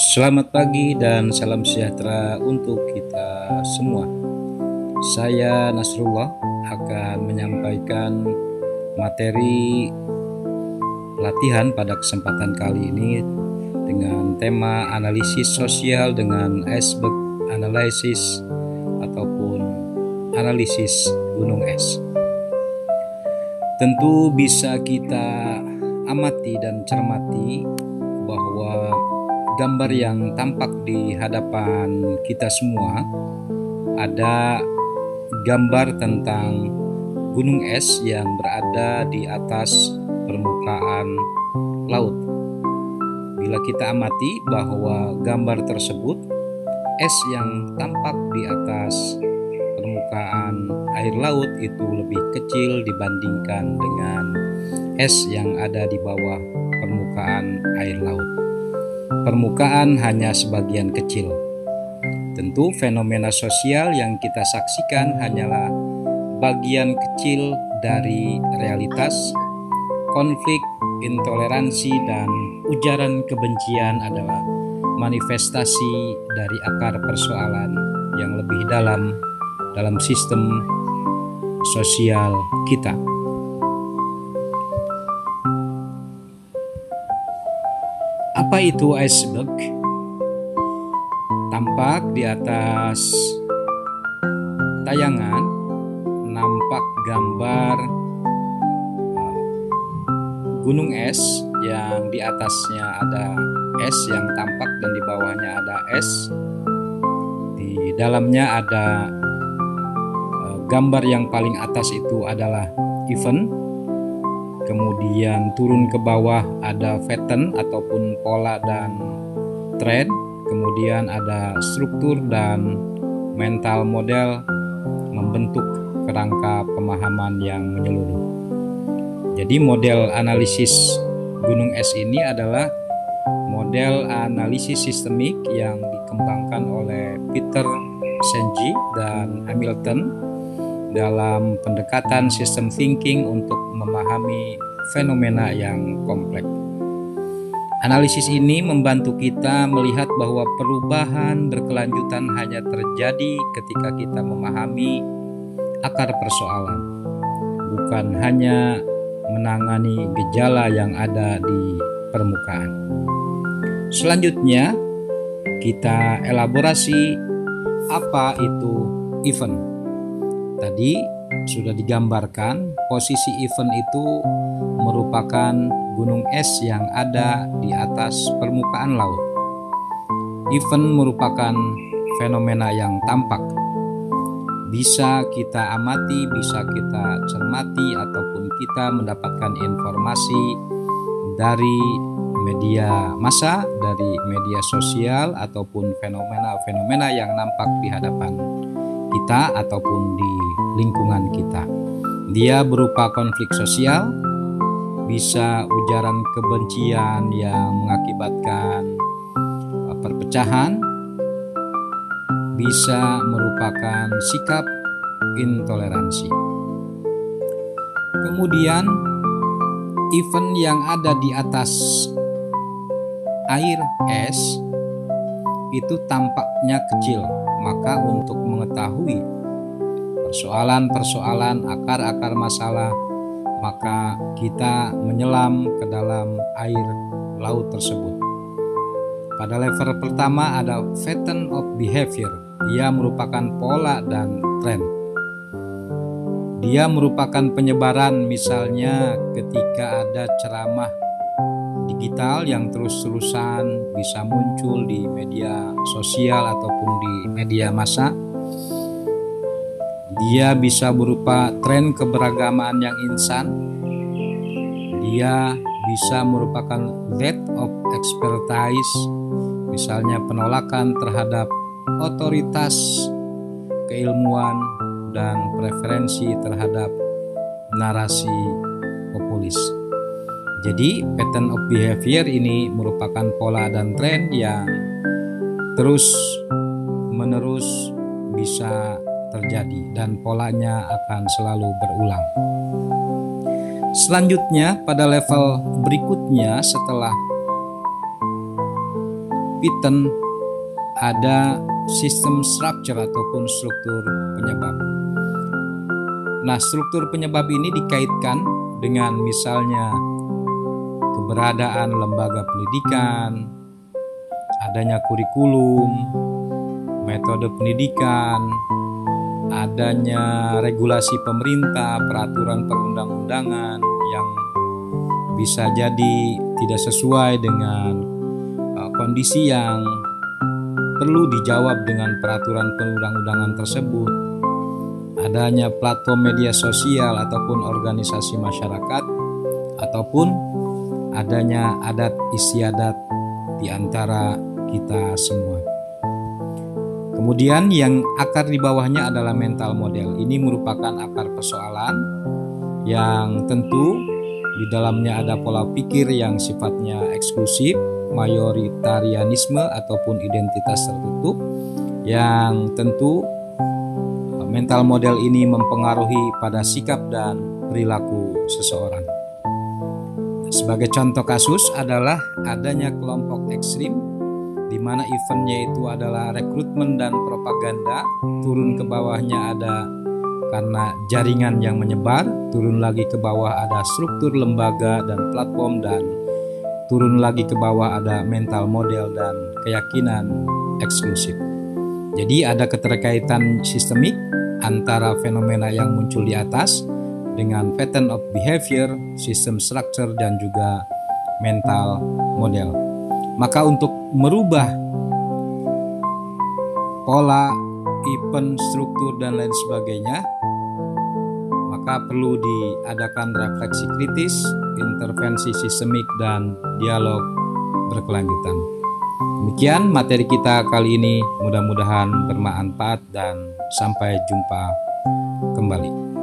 Selamat pagi dan salam sejahtera untuk kita semua. Saya Nasrullah akan menyampaikan materi latihan pada kesempatan kali ini dengan tema analisis sosial dengan iceberg analysis ataupun analisis gunung es. Tentu bisa kita amati dan cermati bahwa gambar yang tampak di hadapan kita semua ada gambar tentang gunung es yang berada di atas permukaan laut. Bila kita amati bahwa gambar tersebut, es yang tampak di atas permukaan air laut itu lebih kecil dibandingkan dengan es yang ada di bawah permukaan air laut. Permukaan hanya sebagian kecil. Tentu fenomena sosial yang kita saksikan hanyalah bagian kecil dari realitas. Konflik, intoleransi, dan ujaran kebencian adalah manifestasi dari akar persoalan yang lebih dalam sistem sosial kita. Apa itu iceberg? Tampak di atas tayangan nampak gambar gunung es yang di atasnya ada es yang tampak dan di bawahnya ada es. Di dalamnya ada gambar yang paling atas itu adalah event. Kemudian turun ke bawah ada pattern ataupun pola dan trend. Kemudian ada struktur dan mental model membentuk kerangka pemahaman yang menyeluruh. Jadi model analisis gunung es ini adalah model analisis sistemik yang dikembangkan oleh Peter Senge dan Hamilton dalam pendekatan sistem thinking untuk memahami fenomena yang kompleks. Analisis ini membantu kita melihat bahwa perubahan berkelanjutan hanya terjadi ketika kita memahami akar persoalan, bukan hanya menangani gejala yang ada di permukaan. Selanjutnya, kita elaborasi apa itu event. Tadi sudah digambarkan, posisi event itu merupakan gunung es yang ada di atas permukaan laut. Event merupakan fenomena yang tampak. Bisa kita amati, bisa kita cermati, ataupun kita mendapatkan informasi dari media massa, dari media sosial, ataupun fenomena-fenomena yang nampak di hadapan kita ataupun di lingkungan kita. Dia berupa konflik sosial, bisa ujaran kebencian yang mengakibatkan perpecahan, bisa merupakan sikap intoleransi. Kemudian event yang ada di atas air es itu tampaknya kecil, maka untuk mengetahui persoalan-persoalan, akar-akar masalah, maka kita menyelam ke dalam air laut tersebut. Pada level pertama ada pattern of behavior. Dia merupakan pola dan tren. Dia merupakan penyebaran, misalnya ketika ada ceramah digital yang terus-terusan bisa muncul di media sosial ataupun di media massa. Dia bisa berupa tren keberagaman yang insan. Dia bisa merupakan lack of expertise, misalnya penolakan terhadap otoritas keilmuan dan preferensi terhadap narasi populis. Jadi pattern of behavior ini merupakan pola dan tren yang terus menerus bisa terjadi dan polanya akan selalu berulang. Selanjutnya pada level berikutnya setelah pattern, ada sistem structure ataupun struktur penyebab. Nah, struktur penyebab ini dikaitkan dengan misalnya keberadaan lembaga pendidikan, adanya kurikulum, metode pendidikan, adanya regulasi pemerintah, peraturan perundang-undangan yang bisa jadi tidak sesuai dengan kondisi yang perlu dijawab dengan peraturan perundang-undangan tersebut, adanya platform media sosial ataupun organisasi masyarakat, ataupun adanya adat istiadat di antara kita semua. Kemudian yang akar di bawahnya adalah mental model. Ini merupakan akar persoalan yang tentu di dalamnya ada pola pikir yang sifatnya eksklusif, mayoritarianisme ataupun identitas tertutup, yang tentu mental model ini mempengaruhi pada sikap dan perilaku seseorang. Sebagai contoh kasus adalah adanya kelompok ekstrim di mana eventnya itu adalah rekrutmen dan propaganda. Turun ke bawahnya ada karena jaringan yang menyebar, turun lagi ke bawah ada struktur lembaga dan platform, dan turun lagi ke bawah ada mental model dan keyakinan eksklusif. Jadi ada keterkaitan sistemik antara fenomena yang muncul di atas dengan pattern of behavior, sistem structure, dan juga mental model. Maka untuk merubah pola, event, struktur, dan lain sebagainya, maka perlu diadakan refleksi kritis, intervensi sistemik, dan dialog berkelanjutan. Demikian materi kita kali ini, mudah-mudahan bermanfaat dan sampai jumpa kembali.